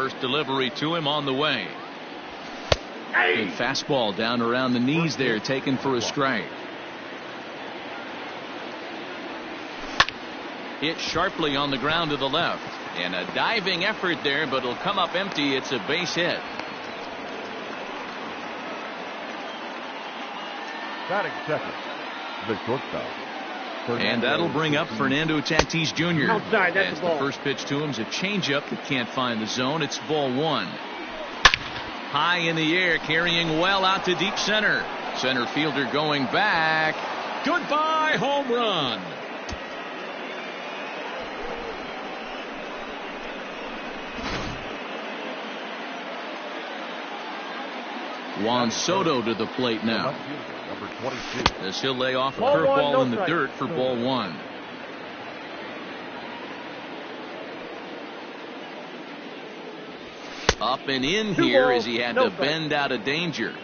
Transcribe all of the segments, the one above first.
First delivery to him on the way. Good fastball down around the knees there, taken for a strike. Hit sharply on the ground to the left. And a diving effort there, but it'll come up empty. It's a base hit. Batting second, the shortstop. And that'll bring up Fernando Tatis Jr. Outside, that's As the the ball. first pitch to him is a changeup that can't find the zone. It's ball one. High in the air, carrying well out to deep center. Center fielder going back. Goodbye, home run. Juan Soto to the plate now. Number 22. As he'll lay off a Ball one, curveball no in the strike. dirt for ball one. Up and in Two here balls, as he had no to strike. bend out of danger.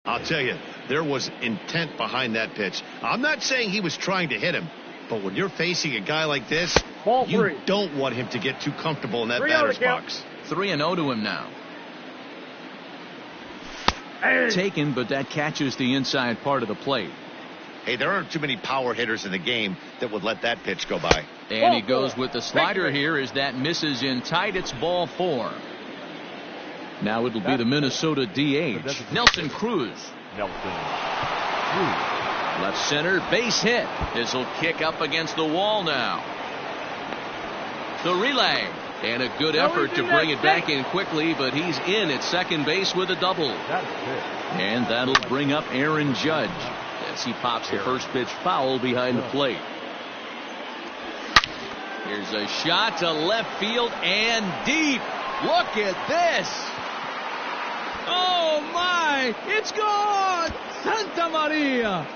I'll tell you, there was intent behind that pitch. I'm not saying he was trying to hit him, but when you're facing a guy like this, Ball you three. don't want him to get too comfortable in that 3-0 batter's count. box. 3-0 to him now. Hey. Taken, but that catches the inside part of the plate. Hey, there aren't too many power hitters in the game that would let that pitch go by. And he Ball goes four. with the slider Victory. here as that misses in tight. It's ball four. Now it'll be the Minnesota DH, Nelson Cruz. Nelson. Left center, base hit. This will kick up against the wall now. The relay. And a good effort to bring it back in quickly, but he's in at second base with a double. That's it. And that'll bring up Aaron Judge as he pops the first pitch foul behind the plate. Here's a shot to left field and deep. Look at this. Oh my, it's gone. Santa Maria.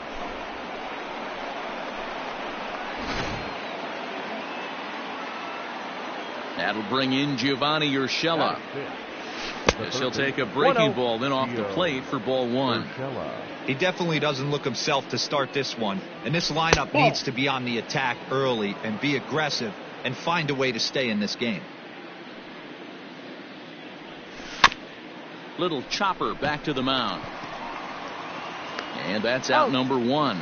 That'll bring in Giovanni Urshela. Yes, he'll take a breaking ball then off the plate for ball one. He definitely doesn't look himself to start this one, and this lineup needs to be on the attack early and be aggressive and find a way to stay in this game. Little chopper back to the mound. And that's out number one.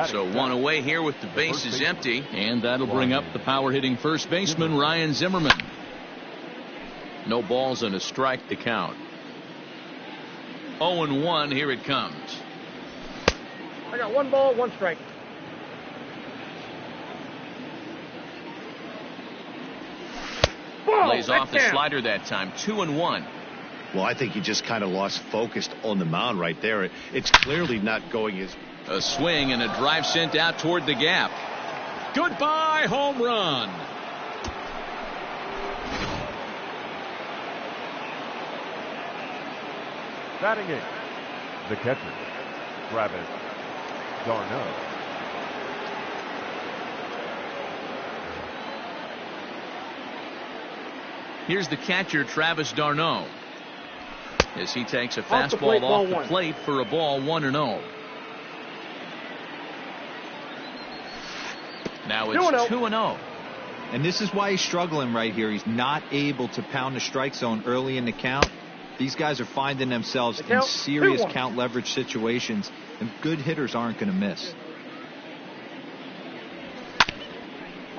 So one away here with the bases empty. And that'll bring up the power hitting first baseman Ryan Zimmerman. No balls and a strike to count. 0-1, here it comes. I got 1 ball, 1 strike. Ball, Lays off the down. slider that time. 2-1. Well, I think he just kind of lost focus on the mound right there. It's clearly not going as... A swing and a drive sent out toward the gap. Goodbye, home run. Batting eighth, the catcher, Travis d'Arnaud. Here's the catcher, Travis d'Arnaud, as he takes a Off the fastball plate, ball off the one. plate for a ball 1-0. Now it's 2-0. 2-0. And this is why he's struggling right here. He's not able to pound the strike zone early in the count. These guys are finding themselves in serious 2-1. count leverage situations, and good hitters aren't going to miss.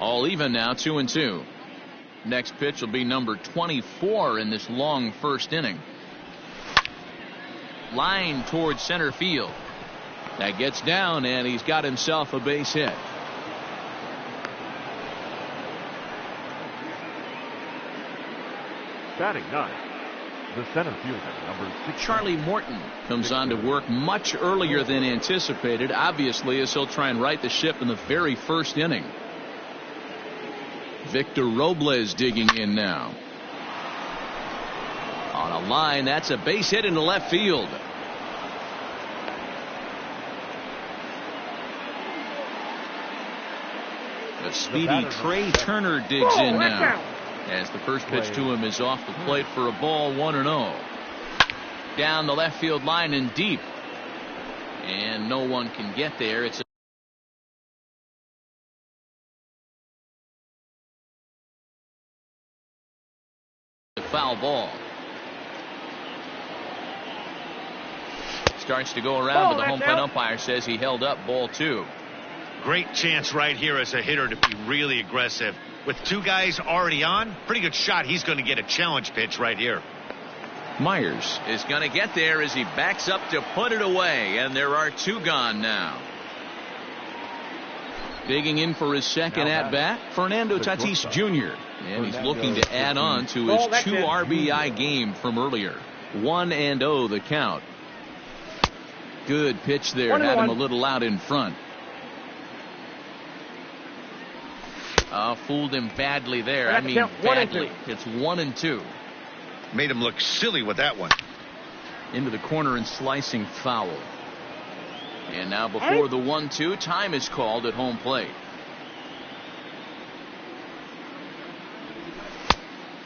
All even now, 2-2. Next pitch will be number 24 in this long first inning. Line towards center field. That gets down, and he's got himself a base hit. Batting ninth, the center fielder, number 6. Charlie Morton comes on to work much earlier than anticipated, obviously, as he'll try and right the ship in the very first inning. Victor Robles digging in now. On a line, that's a base hit into left field. The speedy Trey Turner digs in now, as the first pitch to him is off the plate for a ball, 1-0. Down the left field line and deep, and no one can get there. It's a foul ball. Starts to go around, but the home plate umpire says he held up, ball 2. Great chance right here as a hitter to be really aggressive. With 2 guys already on, pretty good shot. He's going to get a challenge pitch right here. Myers is going to get there as he backs up to put it away, and there are 2 gone now. Digging in for his second at bat, Fernando Tatis Jr. And he's looking to add on to his 2 RBI game from earlier. 1-0 the count. Good pitch there, had him a little out in front. Fooled him badly there. I mean, badly. It's 1-2. Made him look silly with that one. Into the corner and slicing foul. And now before the 1-2, time is called at home plate.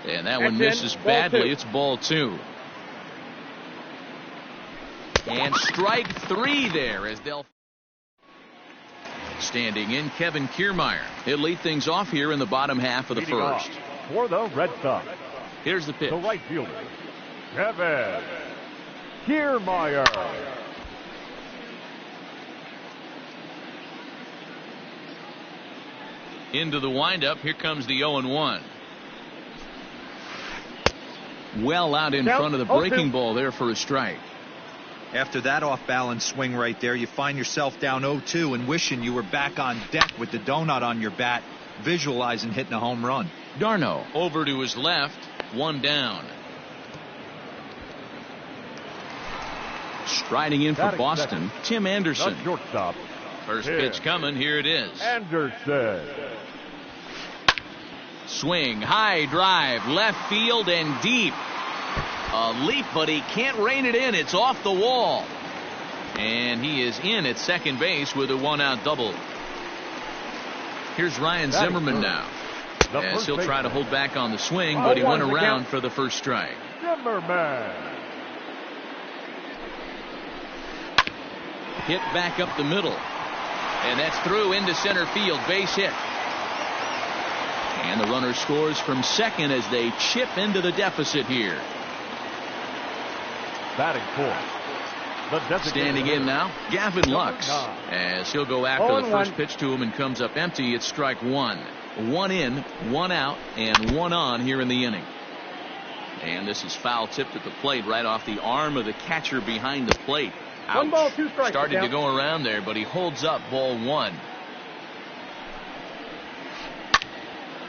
And that one misses badly. It's ball 2. And strike 3 there as they'll. Standing in, Kevin Kiermaier. He'll lead things off here in the bottom half of the first. For the Red Sox, here's the pitch. the right fielder, Kevin Kiermaier. Into the windup. Here comes the 0-1. Well out in front of the breaking ball there for a strike. After that off-balance swing right there, you find yourself down 0-2 and wishing you were back on deck with the donut on your bat, visualizing hitting a home run. Darno over to his left, 1 down. Striding in for Boston, Tim Anderson. Shortstop. First pitch coming, here it is. Anderson. Swing, high drive, left field and deep. A leap, but he can't rein it in. It's off the wall. And he is in at second base with a 1-out double. Here's Ryan Zimmerman now, as he'll try to hold back on the swing, but he went around for the first strike. Zimmerman. Hit back up the middle. And that's through into center field. Base hit. And the runner scores from second as they chip into the deficit here. Batting fourth. Standing in now, Gavin Lux, as he'll go after the first pitch to him and comes up empty. It's strike 1. 1 in, 1 out, and 1 on here in the inning. And this is foul tipped at the plate right off the arm of the catcher behind the plate. Ouch. 1 ball, 2 strikes. Started to go around there, but he holds up, ball 1.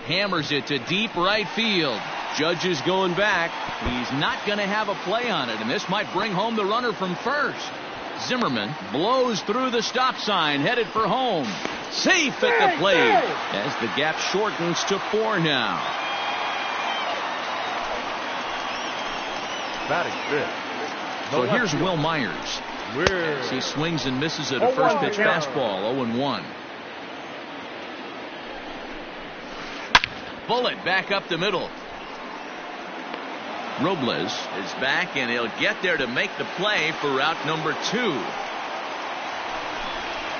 Hammers it to deep right field. Judge is going back. He's not going to have a play on it, and this might bring home the runner from first. Zimmerman blows through the stop sign, headed for home. Safe at the plate as the gap shortens to 4 now. Batting fifth. So here's Will Myers. As he swings and misses at a first pitch fastball, 0-1. Bullet back up the middle. Robles is back, and he'll get there to make the play for out number 2.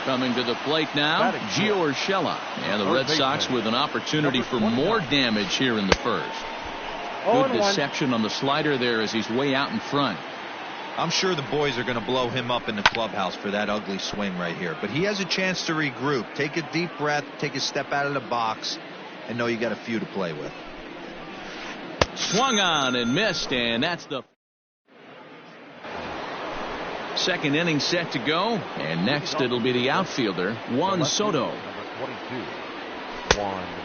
Coming to the plate now, Gio Urshela. And the Red Sox with an opportunity for more damage here in the first. Good deception on the slider there as he's way out in front. I'm sure the boys are going to blow him up in the clubhouse for that ugly swing right here. But he has a chance to regroup, take a deep breath, take a step out of the box, and know you got a few to play with. Swung on and missed, and that's the second inning set to go. And next it'll be the outfielder, Juan Soto.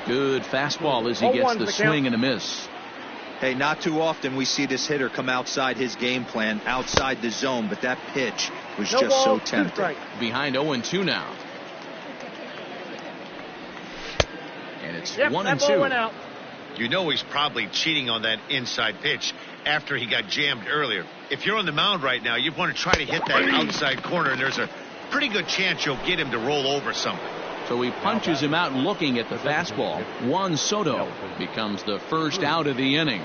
Good fastball as he gets the swing and a miss. Hey, not too often we see this hitter come outside his game plan, outside the zone, but that pitch was just so tempting. Behind 0-2 now. And It's Yep, 1 and that ball 2. went out. You know he's probably cheating on that inside pitch after he got jammed earlier. If you're on the mound right now, you want to try to hit that outside corner, and there's a pretty good chance you'll get him to roll over something. So he punches him out looking at the fastball. Juan Soto becomes the first out of the inning.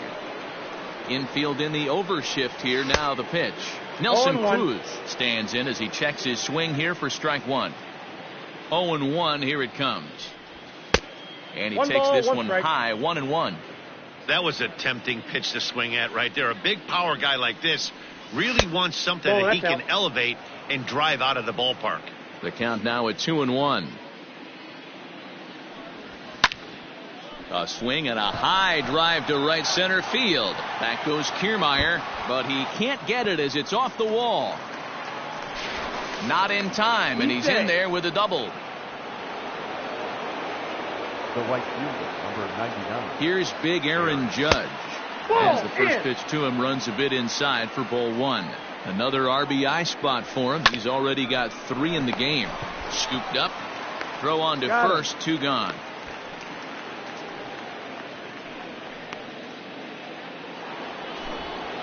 Infield in the overshift here. Now the pitch. Nelson 0-1. Cruz stands in as he checks his swing here for strike one. 0-1. Here it comes. And he One takes ball, this one one strike. high. 1-1. That was a tempting pitch to swing at right there. A big power guy like this really wants something Oh, that he that's can out. elevate and drive out of the ballpark. The count now at 2-1. A swing and a high drive to right center field. Back goes Kiermaier, but he can't get it as it's off the wall. Not in time, and he's in there with a double. The right fielder, number 99. Here's big Aaron Judge. As the first pitch to him runs a bit inside for ball one. Another RBI spot for him. He's already got 3 in the game. Scooped up. Throw on to first. 2 gone.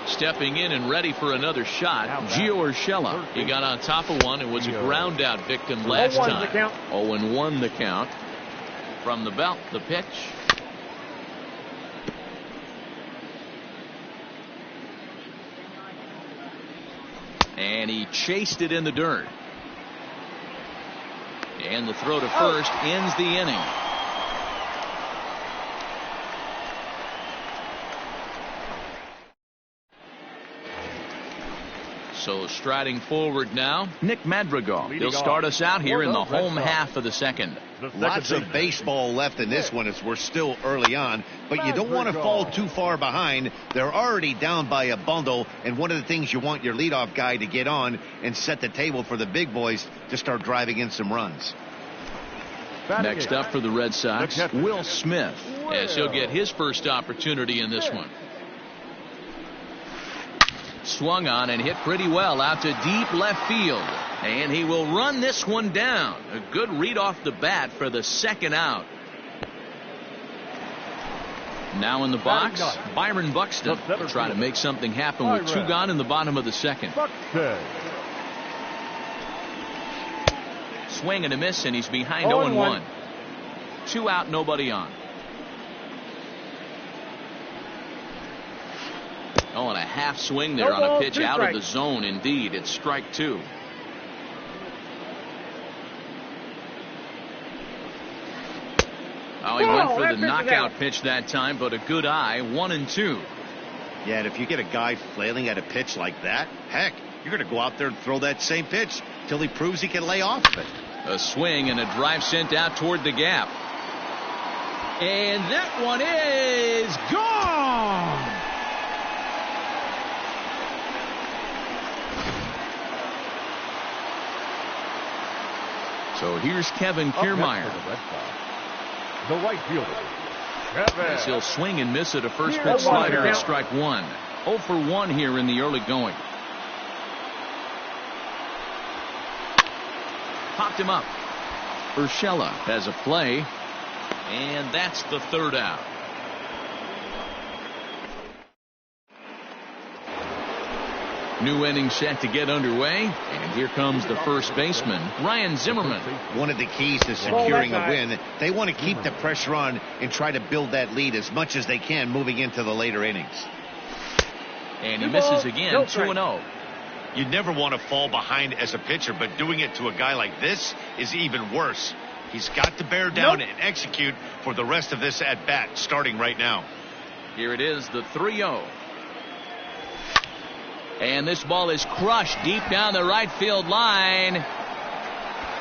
Stepping in and ready for another shot, Gio Urshela. He got on top of one and was a ground out victim last 0-1 time. the count. 0-1 the count. From the belt, the pitch. And he chased it in the dirt. And the throw to first ends the inning. So striding forward now, Nick Madrigal. He'll start us out here in the home half of the second. Lots of baseball left in this one as we're still early on, but you don't want to fall too far behind. They're already down by a bundle, and one of the things you want your leadoff guy to get on and set the table for the big boys to start driving in some runs. Next up for the Red Sox, Will Smith, as he'll get his first opportunity in this one. Swung on and hit pretty well out to deep left field. And he will run this one down. A good read off the bat for the second out. Now in the box, Byron Buxton will try to make something happen with 2 gone in the bottom of the second. Swing and a miss, and he's behind 0-1. 2 out, nobody on. Oh, and a half swing there on a pitch out of the zone. Indeed, it's strike 2. Oh, he went for the knockout pitch that time, but a good eye. 1-2. Yeah, and if you get a guy flailing at a pitch like that, heck, you're going to go out there and throw that same pitch till he proves he can lay off of it. A swing and a drive sent out toward the gap. And that one is gone. So here's Kevin Kiermaier. The right fielder, As he'll swing and miss at a first pitch slider at strike 1. 0 for 1 here in the early going. Popped him up. Urshela has a play. And that's the third out. New inning set to get underway, and here comes the first baseman, Ryan Zimmerman. One of the keys to securing a win, they want to keep the pressure on and try to build that lead as much as they can moving into the later innings. And he misses again, 2-0. You never want to fall behind as a pitcher, but doing it to a guy like this is even worse. He's got to bear down and execute for the rest of this at bat, starting right now. Here it is, the 3-0. And this ball is crushed deep down the right field line.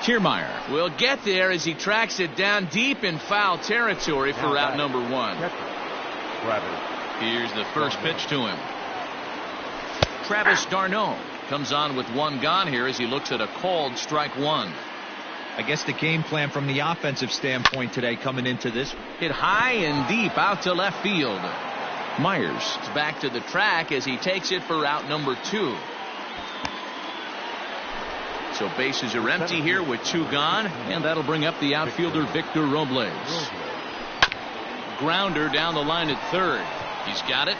Kiermaier will get there as he tracks it down deep in foul territory for out number 1. Here's the first pitch to him. Travis d'Arnaud comes on with 1 gone here as he looks at a called strike 1. I guess the game plan from the offensive standpoint today coming into this. Hit high and deep out to left field. Myers is back to the track as he takes it for out number 2. So bases are empty here with 2 gone, and that'll bring up the outfielder Victor Robles. grounder down the line at third. He's got it.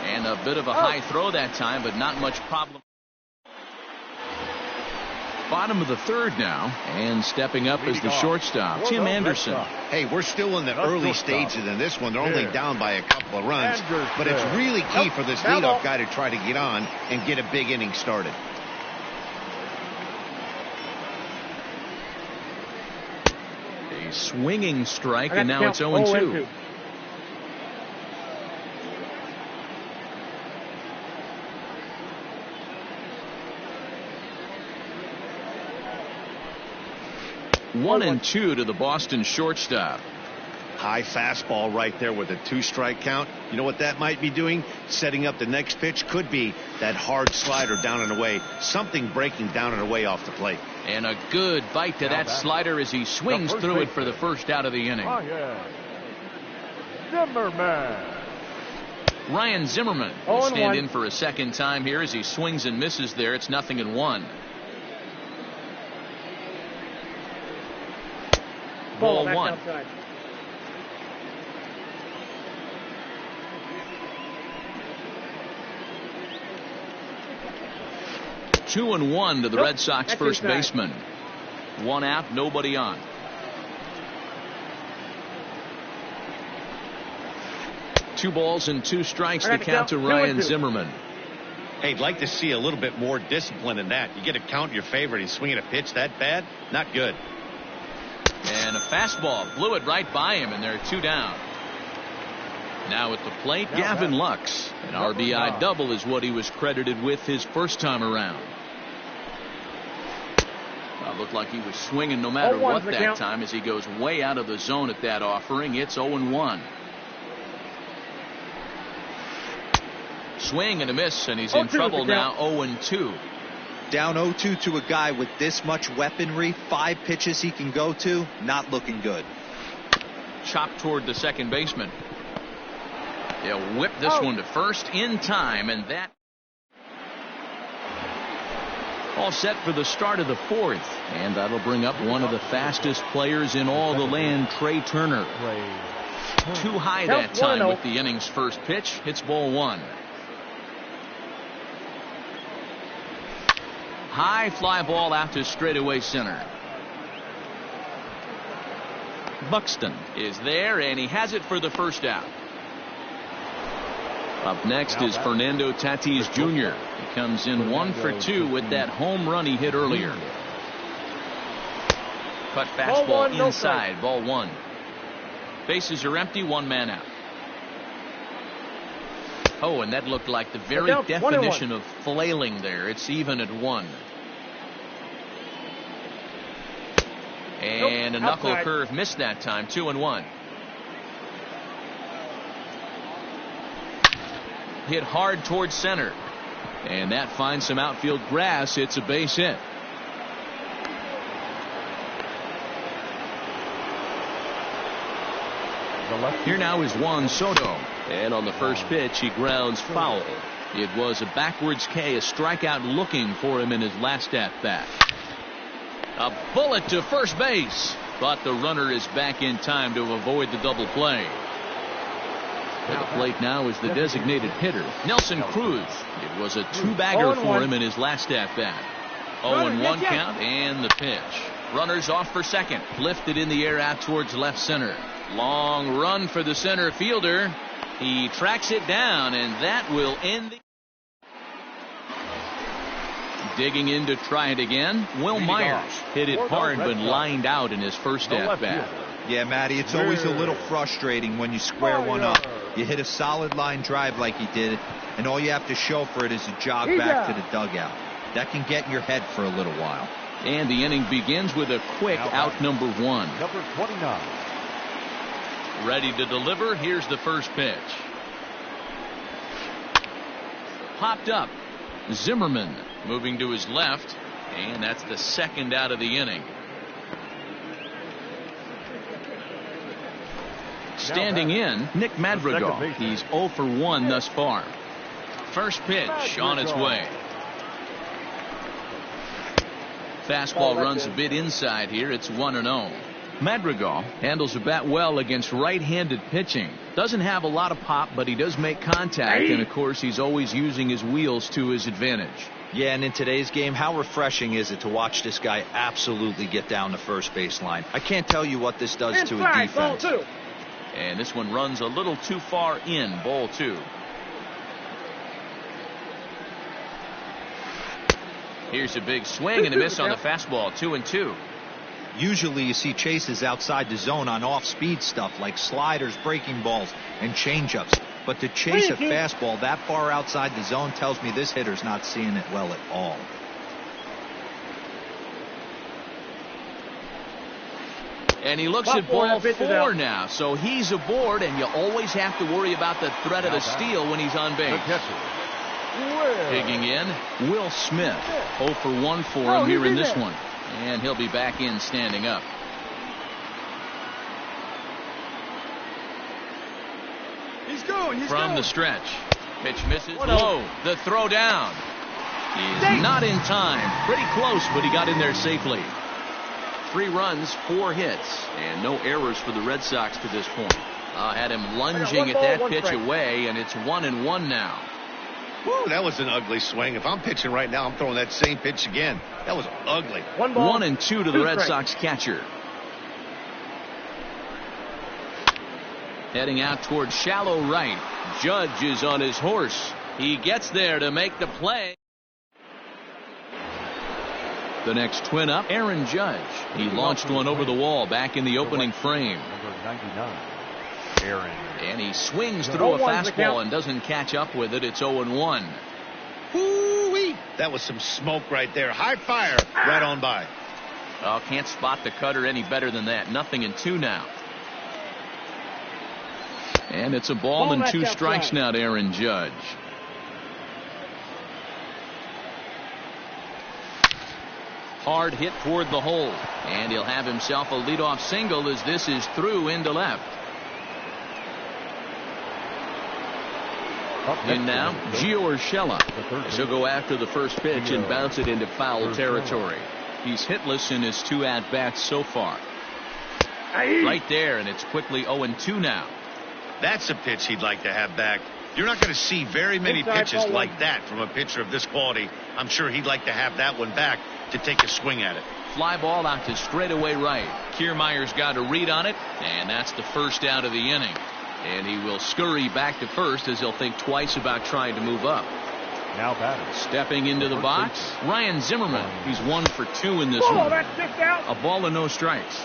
And a bit of a high throw that time, but not much problem. Bottom of the third now, and stepping up as the shortstop, Tim Anderson. Hey, we're still in the early stages in this one. They're only down by a couple of runs, but it's really key for this leadoff guy to try to get on and get a big inning started. A swinging strike, and now it's 0-2. One and two to the Boston shortstop. High fastball right there with a 2-strike count. You know what that might be doing? Setting up the next pitch. Could be that hard slider down and away. Something breaking down and away off the plate. And a good bite to that slider as he swings through it for the first out of the inning. Ryan Zimmerman will stand in for a second time here as he swings and misses there. It's 0-1. Ball one. Outside. Two and one to the Red Sox first baseman. One out, nobody on. Two balls and 2 strikes to count to Ryan Zimmerman. Hey, I'd like to see a little bit more discipline in that. You get a count in your favor and he's swinging a pitch that bad? Not good. And a fastball blew it right by him, and there are 2 down. Now at the plate, Gavin Lux. An RBI double is what he was credited with his first time around. Looked like he was swinging no matter what that time as he goes way out of the zone at that offering. It's 0-1. Swing and a miss, and he's in trouble now. 0-2. Down 0-2 to a guy with this much weaponry, 5 pitches he can go to, not looking good. Chopped toward the second baseman. They'll whip this one to first in time, and that all set for the start of the fourth. And that'll bring up one of the fastest players in all the land, Trey Turner. Too high that time with the inning's first pitch. It's ball one. High fly ball out to straightaway center. Buxton is there, and he has it for the first out. Up next is Fernando Tatis Jr. He comes in 1 for 2 with that home run he hit earlier. Cut fastball inside, ball one. Bases are empty, 1 man out. Oh, and that looked like the very definition of flailing there. It's even at 1. And a knuckle curve missed that time. 2-1. Hit hard towards center. And that finds some outfield grass. It's a base hit. Here now is Juan Soto. And on the first pitch, he grounds foul. It was a backwards K, a strikeout looking for him in his last at-bat. A bullet to first base. But the runner is back in time to avoid the double play. At the plate now is the designated hitter, Nelson Cruz. It was a 2-bagger for him in his last at-bat. 0-1 count and the pitch. Runners off for second. Lifted in the air out towards left center. Long run for the center fielder. He tracks it down, and that will end the... Digging in to try it again. Will Myers hit it hard but lined out in his first at-bat. Yeah, Matty, it's always a little frustrating when you square one up. You hit a solid line drive like he did, and all you have to show for it is a jog back to the dugout. That can get in your head for a little while. And the inning begins with a quick out number 1. Number 29. Ready to deliver. Here's the first pitch. Popped up. Zimmerman moving to his left, and that's the second out of the inning. Standing in, Nick Madrigal. He's 0 for 1 thus far. First pitch on its way. Fastball runs a bit inside here. It's 1-0. Madrigal handles the bat well against right-handed pitching. Doesn't have a lot of pop, but he does make contact, and of course he's always using his wheels to his advantage. Yeah, and in today's game, how refreshing is it to watch this guy absolutely get down the first base line? I can't tell you what this does to a defense. Ball 2. And this one runs a little too far in. Ball 2. Here's a big swing and a miss on the fastball. 2-2. Usually you see chases outside the zone on off-speed stuff like sliders, breaking balls, and changeups. But to chase a fastball that far outside the zone tells me this hitter's not seeing it well at all. And he looks at ball 4 now, so he's aboard, and you always have to worry about the threat of the steal when he's on base. Digging in, Will Smith. 0 for 1 for him here in this one. And he'll be back in standing up. He's going. From the stretch. Pitch misses low. The throw down. He's not in time. Pretty close, but he got in there safely. 3 runs, 4 hits, and no errors for the Red Sox to this point. Had him lunging at that pitch away, and it's 1-1 now. Woo, that was an ugly swing. If I'm pitching right now, I'm throwing that same pitch again. That was ugly. 1-2 to the Red Sox catcher. Heading out toward shallow right. Judge is on his horse. He gets there to make the play. The next twin up, Aaron Judge. He launched one over the wall back in the opening frame. Number 99, Aaron. And he swings through a fastball and doesn't catch up with it. It's 0-1. Woo-wee. That was some smoke right there. High fire right on by. Oh, can't spot the cutter any better than that. 0-2 now. And it's a ball and 2 strikes now to Aaron Judge. Hard hit toward the hole. And he'll have himself a leadoff single as this is through into left. And now, Gio Urshela. He'll go after the first pitch and bounce it into foul territory. He's hitless in his 2 at-bats so far. Right there, and it's quickly 0-2 now. That's a pitch he'd like to have back. You're not going to see very many pitches like that from a pitcher of this quality. I'm sure he'd like to have that one back to take a swing at it. Fly ball out to straightaway right. Kiermaier's got a read on it, and that's the first out of the inning. And he will scurry back to first as he'll think twice about trying to move up. Now batter. Stepping into the box, Ryan Zimmerman. He's 1 for 2 in this one. A ball and no strikes.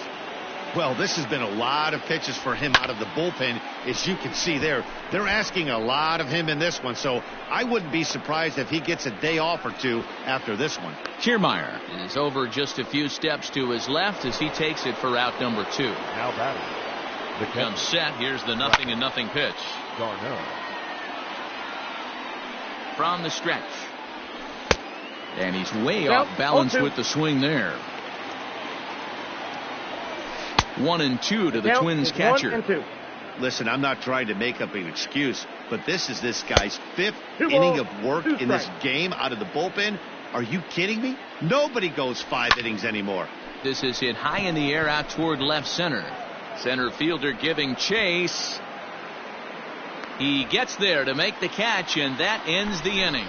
Well, this has been a lot of pitches for him out of the bullpen. As you can see there, they're asking a lot of him in this one. So I wouldn't be surprised if he gets a day off or 2 after this one. Kiermaier is over just a few steps to his left as he takes it for out number 2. Now batter. Comes set. Here's the 0-0 pitch. Darno. From the stretch. And he's way off balance with the swing there. 1-2 to the Twins catcher. Listen, I'm not trying to make up an excuse, but this is this guy's 5th inning of work in this game out of the bullpen. Are you kidding me? Nobody goes 5 innings anymore. This is hit high in the air out toward left center. Center fielder giving chase. He gets there to make the catch, and that ends the inning.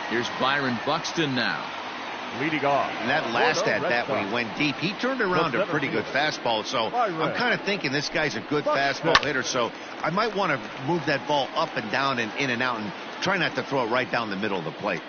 Here's Byron Buxton now. Leading off. And that last at bat when he went deep, he turned around a pretty good fastball. So I'm kind of thinking this guy's a good fastball hitter. So I might want to move that ball up and down and in and out and try not to throw it right down the middle of the plate.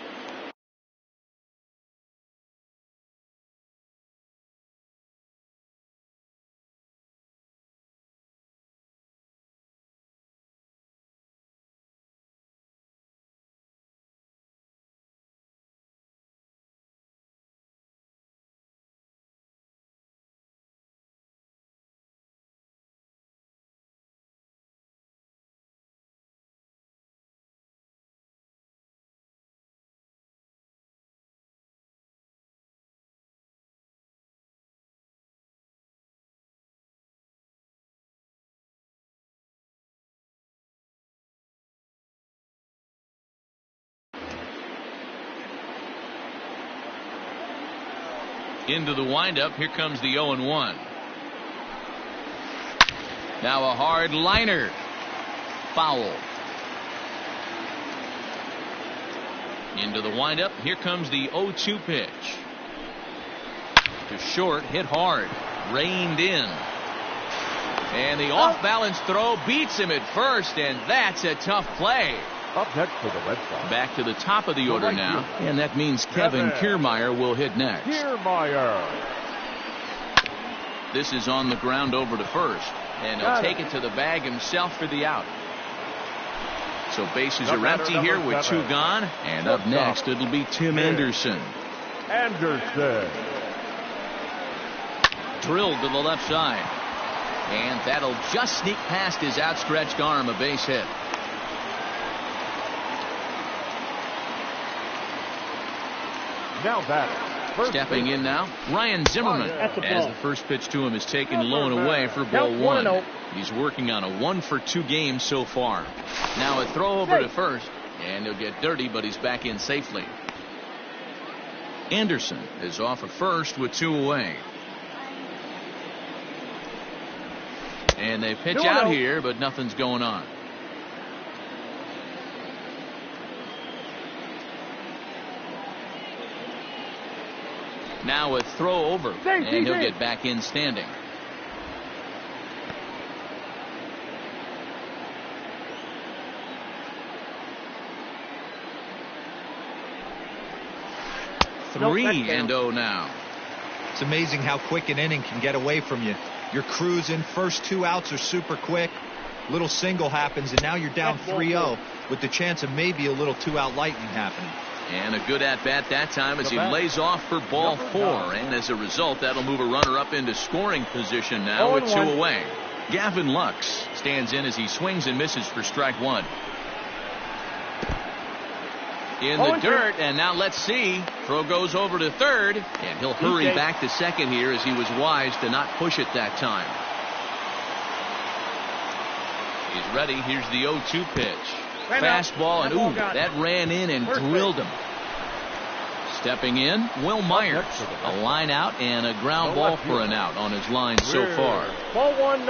Into the windup. Here comes the 0-1. Now a hard liner. Foul. Into the windup. Here comes the 0-2 pitch. To short, hit hard, reined in. And the off-balance throw beats him at first, and that's a tough play. Up next for the Red Sox. Back to the top of the order now, and that means Kevin Kiermaier will hit next. Kiermaier. This is on the ground over to first, and he'll take it to the bag himself for the out. So bases are empty here with 2 gone, and up next it'll be Tim Anderson. Anderson. Drilled to the left side, and that'll just sneak past his outstretched arm, a base hit. Now that stepping in now, Ryan Zimmerman, as the first pitch to him is taken low and away for ball 1. He's working on a 1-for-2 game so far. Now a throw over to first, and he'll get dirty, but he's back in safely. Anderson is off of first with 2 away. And they pitch out here, but nothing's going on. Now a throw over, and he'll get back in standing. Three and 0 now. It's amazing how quick an inning can get away from you. You're cruising. First 2 outs are super quick. Little single happens, and now you're down 3-0 with the chance of maybe a little 2-out lightning happening. And a good at-bat that time as he lays off for ball 4. And as a result, that'll move a runner up into scoring position now with 2 away. Gavin Lux stands in as he swings and misses for strike 1. In the dirt, and now let's see. Throw goes over to third, and he'll hurry back to second here as he was wise to not push it that time. He's ready. Here's the 0-2 pitch. Fastball, and ooh, that ran in and drilled him. Stepping in, Will Myers. A line out and a ground ball for an out on his line so far.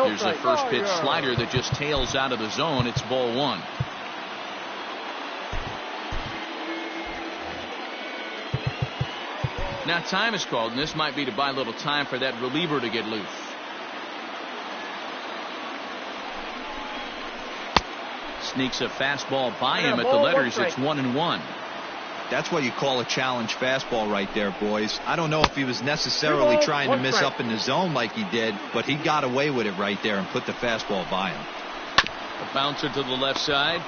Here's the first pitch slider that just tails out of the zone. It's ball 1. Now time is called, and this might be to buy a little time for that reliever to get loose. Sneaks a fastball by him at the letters. It's 1-1. That's what you call a challenge fastball right there, boys. I don't know if he was necessarily trying to miss up in the zone like he did, but he got away with it right there and put the fastball by him. A bouncer to the left side.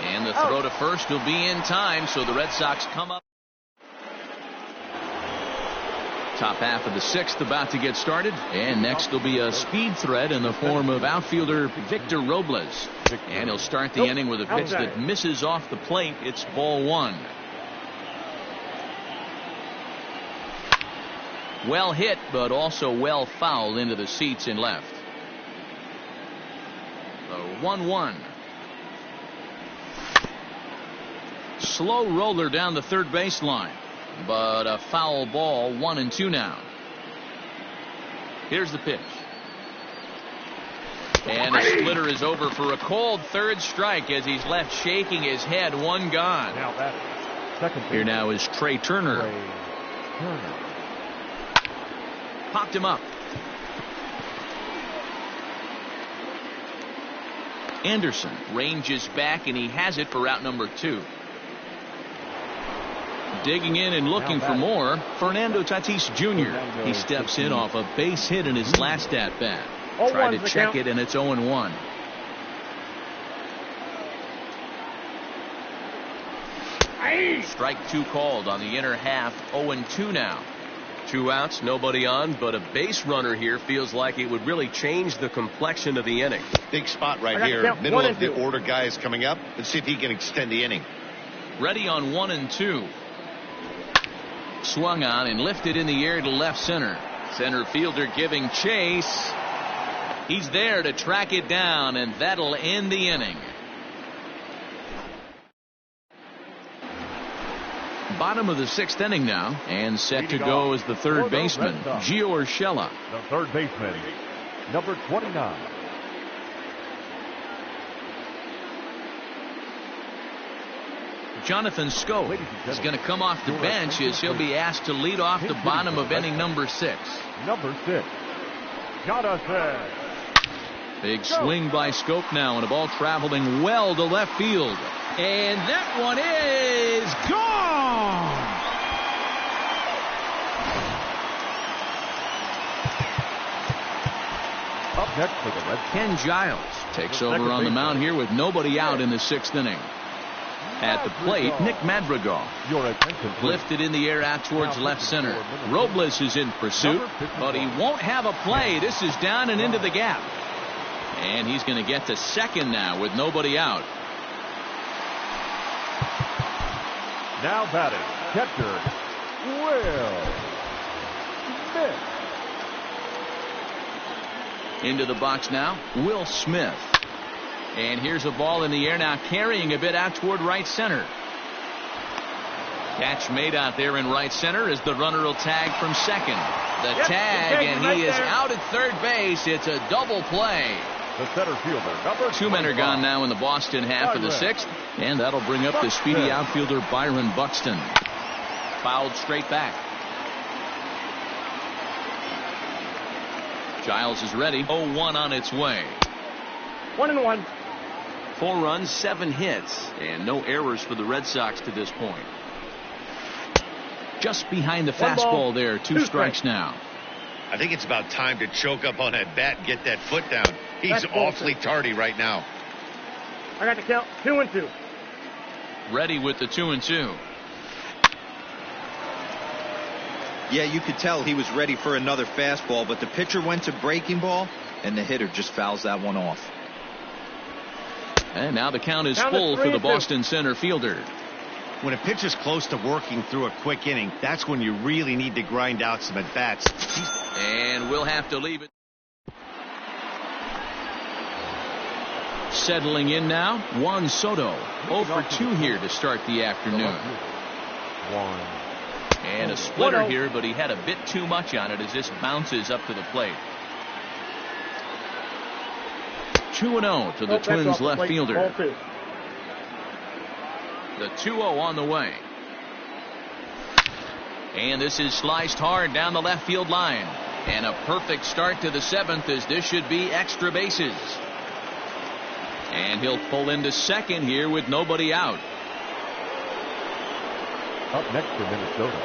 And the throw to first will be in time, so the Red Sox come up. Top half of the 6th about to get started, and next will be a speed threat in the form of outfielder Victor Robles, and he'll start the inning with a pitch that misses off the plate. It's ball 1. Well hit, but also well fouled into the seats in left. The 1-1. Slow roller down the third baseline. But a foul ball. 1-2 now. Here's the pitch. And a splitter is over for a called third strike as he's left shaking his head. 1 gone. Now that second here now is Trey Turner. Popped him up. Anderson ranges back, and he has it for out number 2. Digging in and looking for more, Fernando Tatis Jr. He steps in off a base hit in his last at-bat. Try to check it, and it's 0-1. Strike 2 called on the inner half. 0-2 now. 2 outs, nobody on, but a base runner here feels like it would really change the complexion of the inning. Big spot right here. Middle of the order guy is coming up. Let's see if he can extend the inning. Ready on 1-2. Swung on and lifted in the air to left center. Center fielder giving chase. He's there to track it down, and that'll end the inning. Bottom of the 6th inning now, and set to go is the third baseman, JoaToribio. The third baseman, number 29. Jonathan Scope is going to come off the bench as he'll be asked to lead off the bottom of inning number 6. Number 6, Jonathan. Big swing by Scope now, and a ball traveling well to left field. And that one is gone! Up next for the Red Sox, Ken Giles takes over on the mound here with nobody out in the 6th inning. At the plate, Nick Madrigal. Your attention, please. Lifted in the air out towards left center. Robles is in pursuit, but he won't have a play. This is down and into the gap. And he's going to get to second now with nobody out. Now batting, catcher, Will Smith. Into the box now, Will Smith. And here's a ball in the air now, carrying a bit out toward right center. Catch made out there in right center as the runner will tag from second. The tag, and he is out at third base. It's a double play. The center fielder, number 2 men are gone now in the Boston half of the 6th, and that'll bring up the speedy outfielder Byron Buxton. Fouled straight back. Giles is ready. 0-1 on its way. 1-1. 4 runs, 7 hits, and no errors for the Red Sox to this point. Just behind the fastball there, 2 strikes now. I think it's about time to choke up on that bat and get that foot down. He's awfully tardy right now. I got the count. 2-2. Ready with the 2-2. Yeah, you could tell he was ready for another fastball, but the pitcher went to breaking ball, and the hitter just fouls that one off. And now the count is full for the Boston center fielder. When a pitcher's close to working through a quick inning, that's when you really need to grind out some at-bats. And we'll have to leave it. Settling in now, Juan Soto. 0 for 2 here to start the afternoon. And a splitter here, but he had a bit too much on it as this bounces up to the plate. 2-0 to the Twins left fielder. The 2-0 on the way. And this is sliced hard down the left field line. And a perfect start to the 7th, as this should be extra bases. And he'll pull into second here with nobody out. Up next for Minnesota,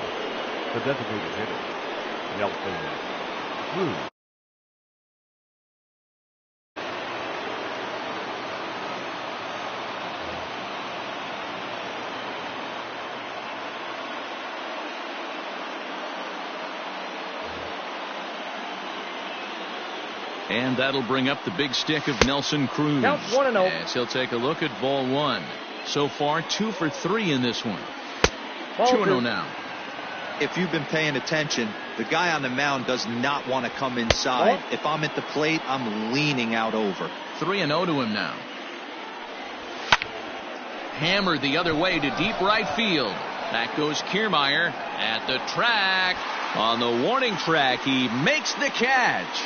the designated hitter, Nelson Cruz. And that'll bring up the big stick of Nelson Cruz. Count 1-0. As he'll take a look at ball 1. So far, 2 for 3 in this one. 2-0 now. If you've been paying attention, the guy on the mound does not want to come inside. If I'm at the plate, I'm leaning out over. 3-0 to him now. Hammered the other way to deep right field. Back goes Kiermaier at the track. On the warning track, he makes the catch.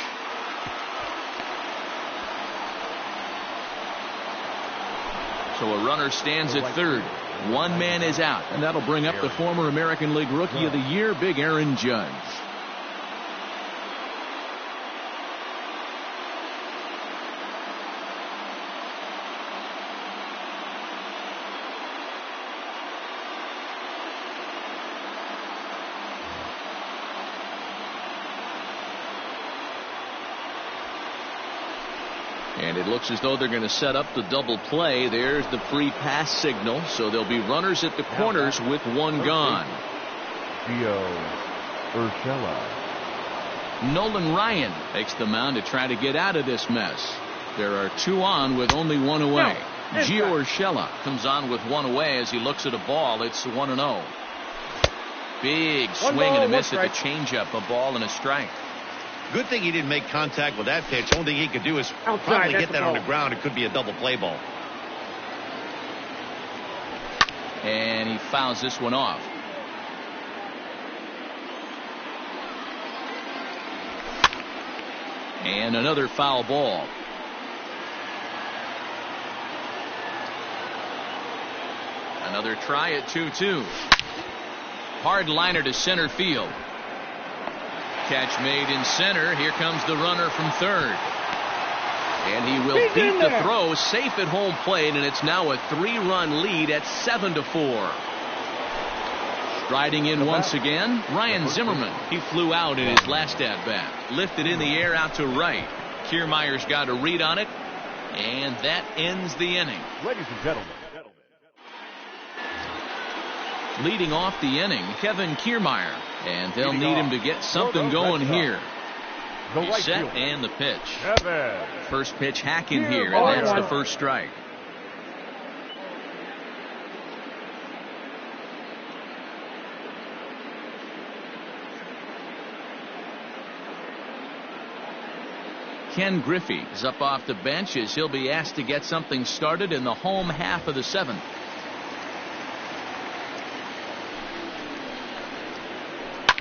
So a runner stands at third. 1 man is out, and that'll bring up the former American League Rookie of the Year, Big Aaron Judge. And it looks as though they're going to set up the double play. There's the free pass signal. So there'll be runners at the corners with 1 gone. Nolan Ryan takes the mound to try to get out of this mess. There are 2 on with only 1 away. JoaToribio comes on with 1 away as he looks at a ball. It's 1-0. Big swing and a miss at the changeup. A ball and a strike. Good thing he didn't make contact with that pitch. Only thing he could do is probably get that on the ground. It could be a double play ball. And he fouls this one off. And another foul ball. Another try at 2-2. Hard liner to center field. Catch made in center. Here comes the runner from third. And he will beat the throw, safe at home plate, and it's now a 3-run lead at 7-4. Striding in once again, Ryan Zimmerman. He flew out in his last at-bat. Lifted in the air out to right. Kiermaier's got a read on it, and that ends the inning. Ladies and gentlemen. Leading off the inning, Kevin Kiermaier, and they'll need him to get something going here. He's set and the pitch. First pitch hacking here, and that's the first strike. Ken Griffey is up off the bench as he'll be asked to get something started in the home half of the 7th.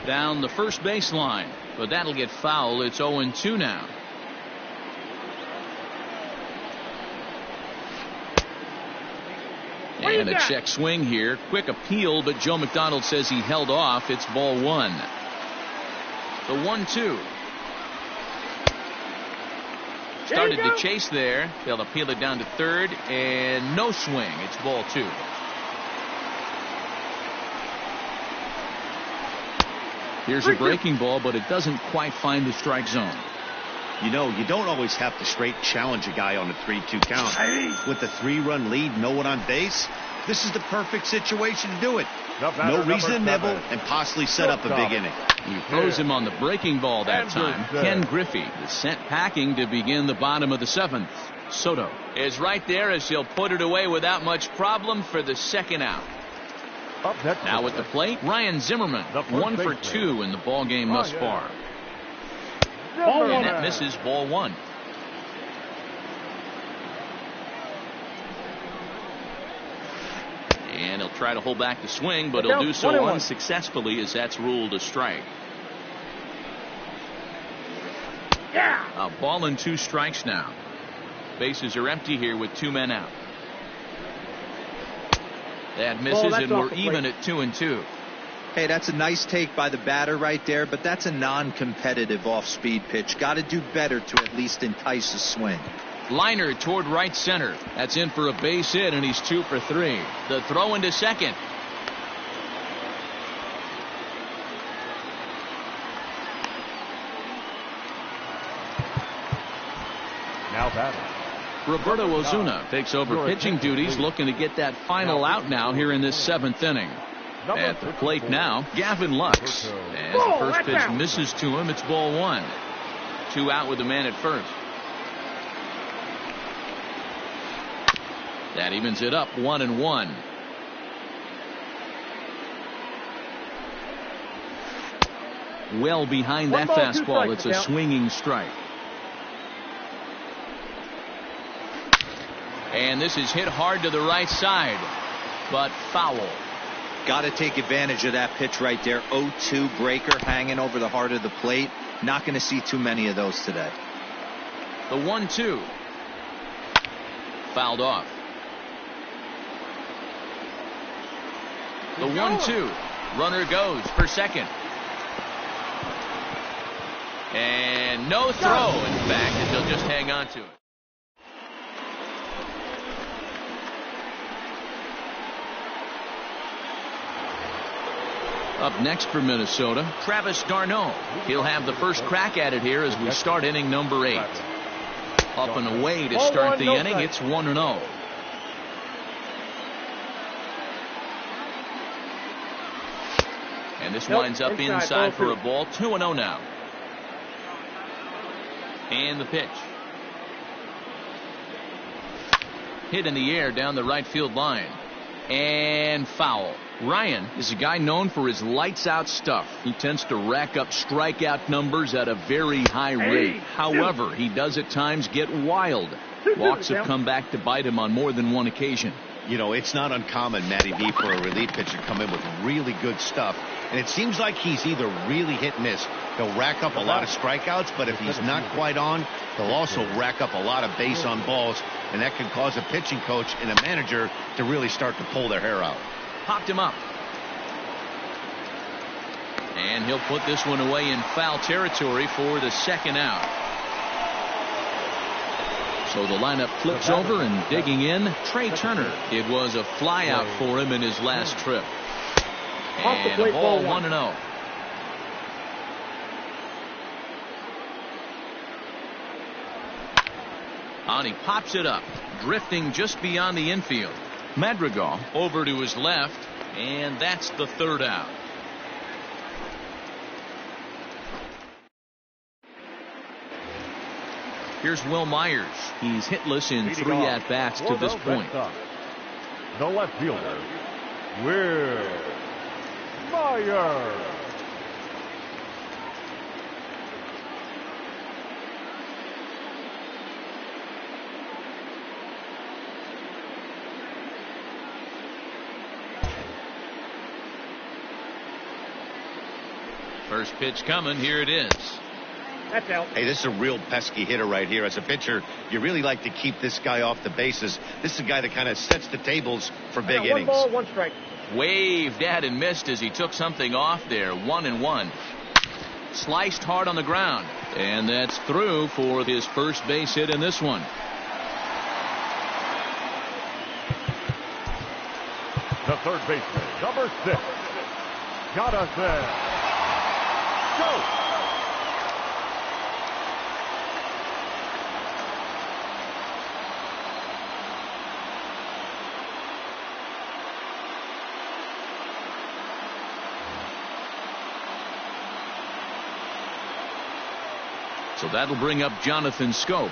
Down the first baseline, but that'll get foul. It's 0-2 now. And a check swing here. Quick appeal, but Joe McDonald says he held off. It's ball 1. The 1-2. Started to chase there. They'll appeal it down to third, and no swing. It's ball 2. Here's a breaking ball, but it doesn't quite find the strike zone. You know, you don't always have to straight challenge a guy on a 3-2 count. With a 3-run lead, no one on base, this is the perfect situation to do it. No reason to nibble and possibly set up a big inning. He throws him on the breaking ball that time. Ken Griffey is sent packing to begin the bottom of the 7th. Soto is right there as he'll put it away without much problem for the second out. Now at the plate, Ryan Zimmerman, 1 for 2 in the ball game thus far. And that misses ball 1. And he'll try to hold back the swing, but he'll do so unsuccessfully as that's ruled a strike. A ball and 2 strikes now. Bases are empty here with 2 men out. That misses, and we're even at 2-2. Hey, that's a nice take by the batter right there, but that's a non-competitive off-speed pitch. Got to do better to at least entice a swing. Liner toward right center. That's in for a base hit, and he's 2 for 3. The throw into second. Now batting. Roberto Ozuna takes over pitching duties, looking to get that final out now here in this 7th inning. At the plate now, Gavin Lux. As the first pitch misses to him, it's ball 1. 2 out with the man at first. That evens it up 1-1. Well behind that fastball. It's a swinging strike. And this is hit hard to the right side, but foul. Got to take advantage of that pitch right there. 0-2 breaker hanging over the heart of the plate. Not going to see too many of those today. The 1-2. Fouled off. The 1-2. Runner goes for second. And no throw, in fact, and he'll just hang on to it. Up next for Minnesota, Travis d'Arnaud. He'll have the first crack at it here as we start inning number 8. Up and away to start the inning. It's 1-0. And this winds up inside for a ball. 2-0 now. And the pitch. Hit in the air down the right field line. And foul. Ryan is a guy known for his lights-out stuff. He tends to rack up strikeout numbers at a very high rate. However, he does at times get wild. Walks have come back to bite him on more than one occasion. You know, it's not uncommon, Matty B, for a relief pitcher to come in with really good stuff. And it seems like he's either really hit and miss. He'll rack up a lot of strikeouts, but if he's not quite on, he'll also rack up a lot of base on balls. And that can cause a pitching coach and a manager to really start to pull their hair out. Popped him up. And he'll put this one away in foul territory for the second out. So the lineup flips over, and digging in, Trey Turner. It was a fly out for him in his last trip. And a ball 1-0. And he pops it up, drifting just beyond the infield. Madrigal over to his left, and that's the third out. Here's Will Myers. He's hitless in 3 at-bats to this point. The left fielder, Will Myers. First pitch coming. Here it is. That's out. Hey, this is a real pesky hitter right here. As a pitcher, you really like to keep this guy off the bases. This is a guy that kind of sets the tables for big innings. 1 ball, 1 strike. Waved at and missed as he took something off there. 1-1. Sliced hard on the ground. And that's through for his first base hit in this one. The third baseman, number 6, JoaToribio. Go! So that'll bring up Jonathan Scope.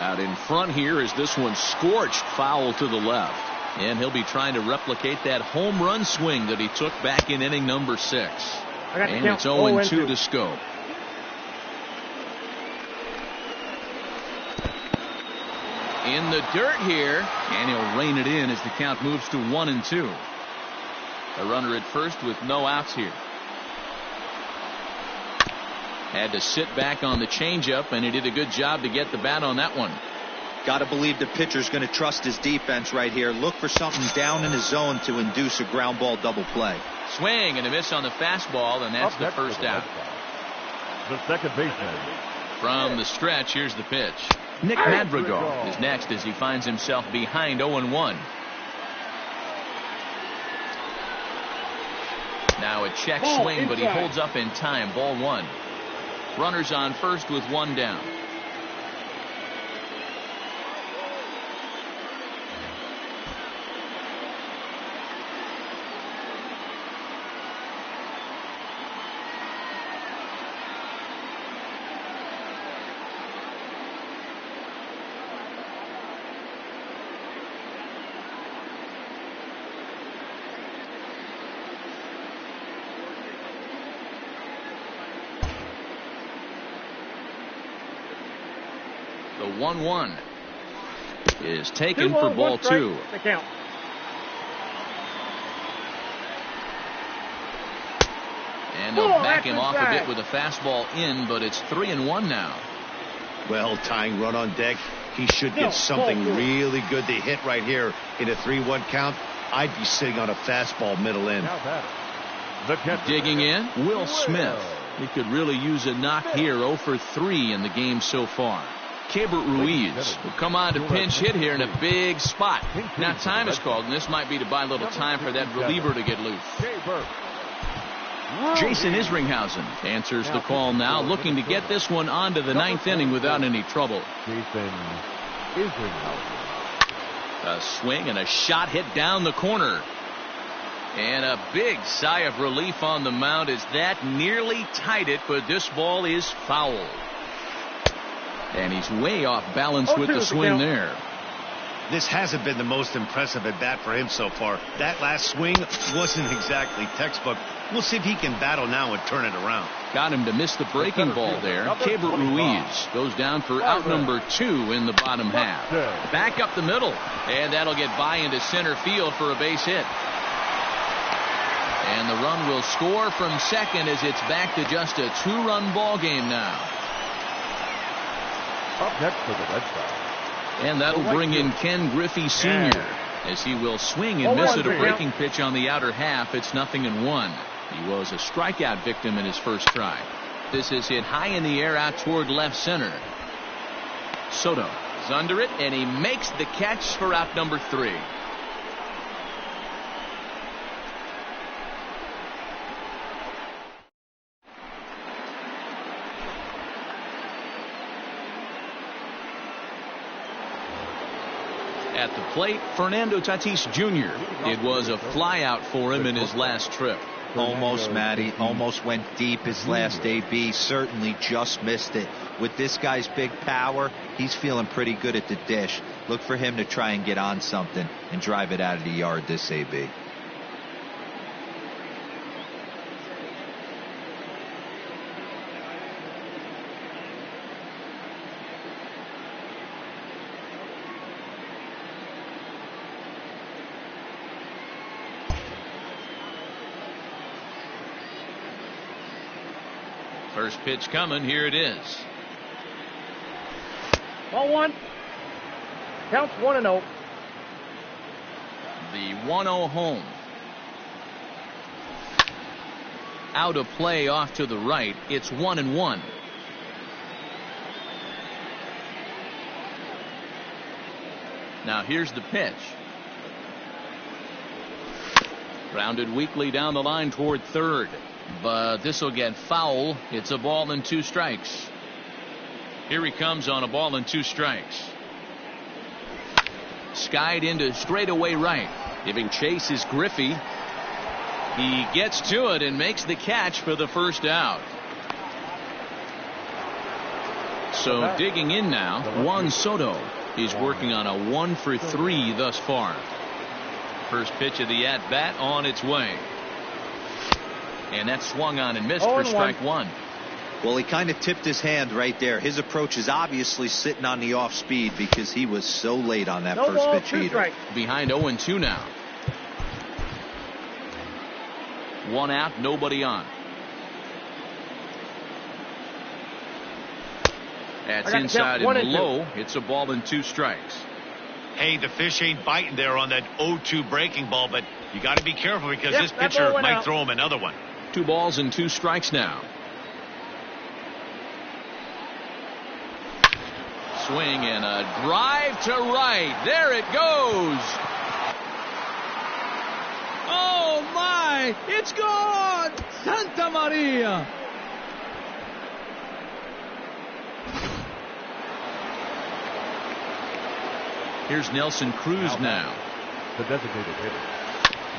Out in front here is this one scorched foul to the left. And he'll be trying to replicate that home run swing that he took back in inning number 6. And it's 0-2 to Scope. In the dirt here, and he'll rein it in as the count moves to 1-2. A runner at first with no outs here. Had to sit back on the changeup, and he did a good job to get the bat on that one. Got to believe the pitcher's going to trust his defense right here. Look for something down in his zone to induce a ground ball double play. Swing and a miss on the fastball, and that's the first out. The second baseman. From the stretch, here's the pitch. Nick Madrigal is next as he finds himself behind 0-1. Now a check swing, but he holds up in time. Ball 1. Runners on first with 1 down. The 1-1 is taken for ball 2. The count. And they'll back him off a bit with a fastball in, but it's 3-1 now. Well, tying run on deck. He should get something really good to hit right here in a 3-1 count. I'd be sitting on a fastball middle in. Digging in, Will Smith. He could really use a knock here. 0 for 3 in the game so far. Keibert Ruiz will come on to pinch hit here in a big spot. Now time is called, and this might be to buy a little time for that reliever to get loose. Jason Isringhausen answers the call now, looking to get this one onto the 9th inning without any trouble. Jason Isringhausen. A swing and a shot hit down the corner. And a big sigh of relief on the mound as that nearly tied it, but this ball is foul. And he's way off balance with the swing there. This hasn't been the most impressive at bat for him so far. That last swing wasn't exactly textbook. We'll see if he can battle now and turn it around. Got him to miss the breaking ball there. Keibert Ruiz goes down for out number 2 in the bottom half. Back up the middle, and that'll get by into center field for a base hit. And the run will score from second as it's back to just a 2-run ball game now. Up next for the Red Sox. And that'll bring in Ken Griffey Sr. as he will swing and miss at a breaking pitch on the outer half. It's 0-1. He was a strikeout victim in his first try. This is hit high in the air out toward left center. Soto is under it, and he makes the catch for out number 3. At the plate, Fernando Tatis Jr. It was a flyout for him in his last trip. Almost, Matty. Almost went deep his last AB. Certainly just missed it. With this guy's big power, he's feeling pretty good at the dish. Look for him to try and get on something and drive it out of the yard this AB. First pitch coming. Here it is. Ball 1. Counts 1-0. The 1-0 home. Out of play off to the right. It's 1-1. Now here's the pitch. Grounded weakly down the line toward third. But this will get foul. It's a ball and 2 strikes. Here he comes on a ball and 2 strikes. Skied into straightaway right. Giving chase is Griffey. He gets to it and makes the catch for the first out. So digging in now, Juan Soto. He's working on a 1 for 3 thus far. First pitch of the at-bat on its way. And that swung on and missed for strike 1. Well, he kind of tipped his hand right there. His approach is obviously sitting on the off speed because he was so late on that first pitch heater. Behind 0-2 now. 1 out, nobody on. That's inside and low. It's a ball and 2 strikes. Hey, the fish ain't biting there on that 0-2 breaking ball, but you got to be careful because this pitcher might throw him another one. 2 balls and 2 strikes now. Swing and a drive to right. There it goes. Oh my, it's gone. Santa Maria. Here's Nelson Cruz now. The designated hitter.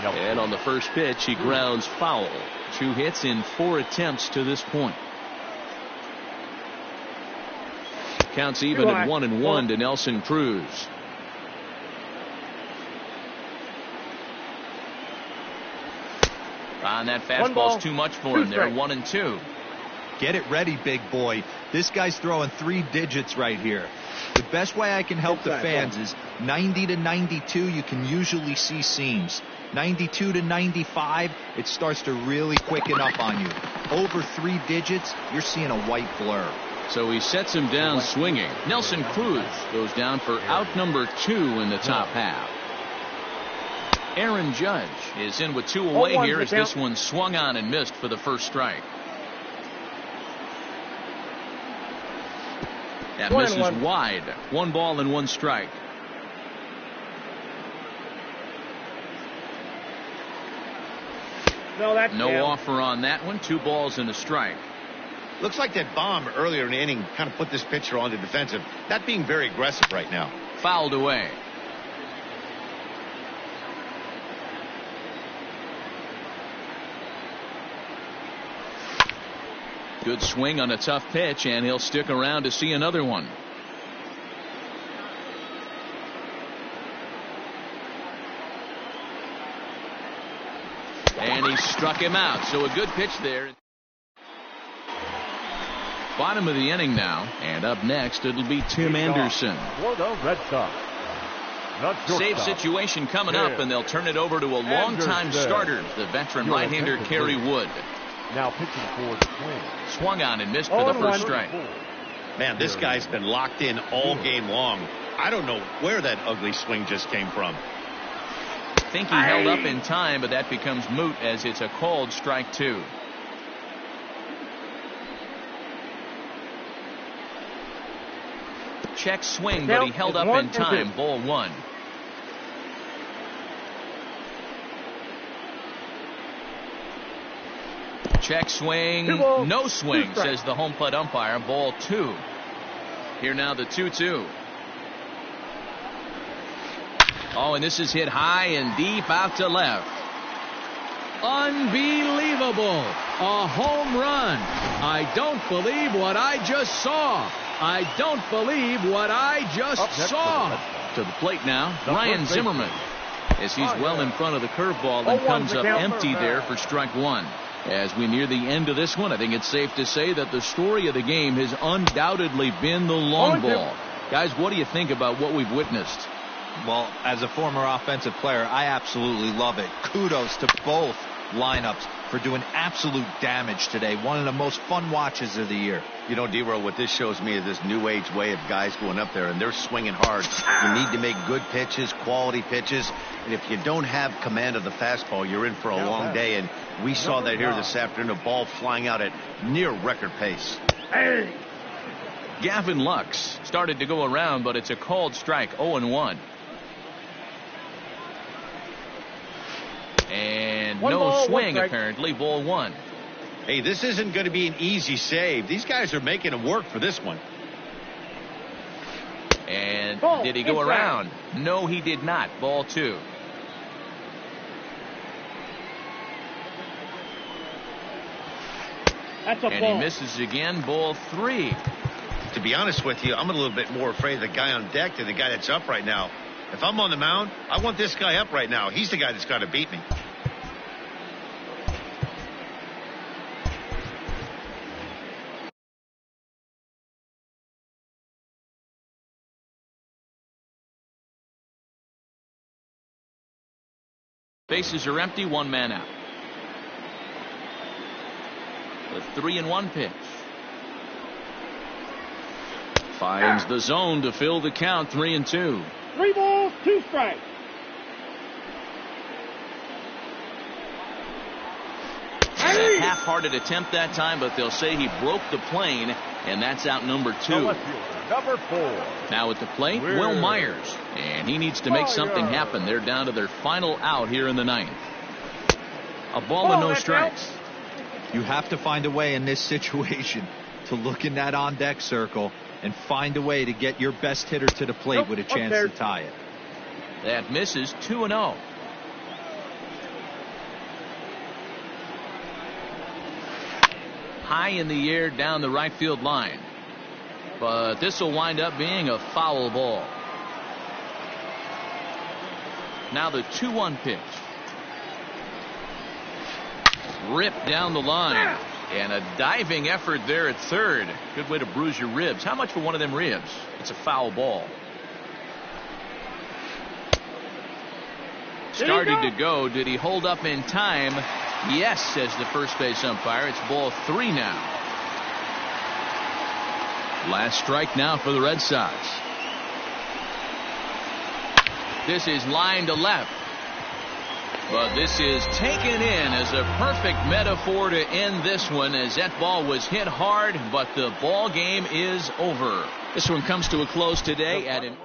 And on the first pitch, he grounds foul. 2 hits in 4 attempts to this point. Counts even at 1-1 to Nelson Cruz. On that fastball's too much for him there. 1-2. Get it ready, big boy. This guy's throwing 3 digits right here. The best way I can help the fans is 90 to 92. You can usually see seams. 92 to 95, it starts to really quicken up on you. Over 3 digits, you're seeing a white blur. So he sets him down swinging. Nelson Cruz goes down for out number 2 in the top half. Aaron Judge is in with 2 away here as this one swung on and missed for the first strike. That misses wide. 1 ball and 1 strike. No offer on that one. 2 balls and a strike. Looks like that bomb earlier in the inning kind of put this pitcher on the defensive. Not being very aggressive right now. Fouled away. Good swing on a tough pitch, and he'll stick around to see another one. he struck him out. So a good pitch there. Bottom of the inning now. And up next, it'll be Tim Anderson. For the Red Sox. Save situation coming up, and they'll turn it over to a longtime starter, the veteran right-hander Kerry Wood. Now pitching for the Twins. Swung on and missed for the first strike. Man, this guy's been locked in all game long. I don't know where that ugly swing just came from. I think he held up in time, but that becomes moot as it's a called strike 2. Check swing, but he held up in time. Ball 1. Check swing, no swing, says the home plate umpire. Ball 2. Here now the 2-2. Oh, and this is hit high and deep out to left. Unbelievable. A home run. I don't believe what I just saw. I don't believe what I just saw. To the plate now, Ryan Zimmerman, as he's well in front of the curveball and comes up empty there for strike 1. As we near the end of this one, I think it's safe to say that the story of the game has undoubtedly been the long ball. Guys, what do you think about what we've witnessed? Well, as a former offensive player, I absolutely love it. Kudos to both lineups for doing absolute damage today. One of the most fun watches of the year. You know, D-Roll, what this shows me is this new age way of guys going up there, and they're swinging hard. You need to make good pitches, quality pitches, and if you don't have command of the fastball, you're in for a long day, and we saw that here this afternoon, a ball flying out at near record pace. Gavin Lux started to go around, but it's a called strike, 0-1. And no swing, apparently. Ball 1. Hey, this isn't going to be an easy save. These guys are making him work for this one. And did he go around? No, he did not. Ball 2. That's a and ball. He misses again. Ball 3. To be honest with you, I'm a little bit more afraid of the guy on deck than the guy that's up right now. If I'm on the mound, I want this guy up right now. He's the guy that's got to beat me. Bases are empty, 1 man out. The 3-1 pitch. Finds the zone to fill the count, 3-2. 3 balls, 2 strikes. A half-hearted attempt that time, but they'll say he broke the plane, and that's out number 2. Number 4. Now at the plate, Will Myers, and he needs to make something happen. They're down to their final out here in the 9th. A ball and no strikes. You have to find a way in this situation to look in that on-deck circle and find a way to get your best hitter to the plate with a chance to tie it. That misses, 2-0. High in the air down the right field line. But this will wind up being a foul ball. Now the 2-1 pitch. Ripped down the line. And a diving effort there at third. Good way to bruise your ribs. How much for one of them ribs? It's a foul ball. Started to go. Did he hold up in time? Yes, says the first base umpire. It's ball 3 now. Last strike now for the Red Sox. This is line to left. But this is taken in as a perfect metaphor to end this one, as that ball was hit hard, but the ball game is over. This one comes to a close today at an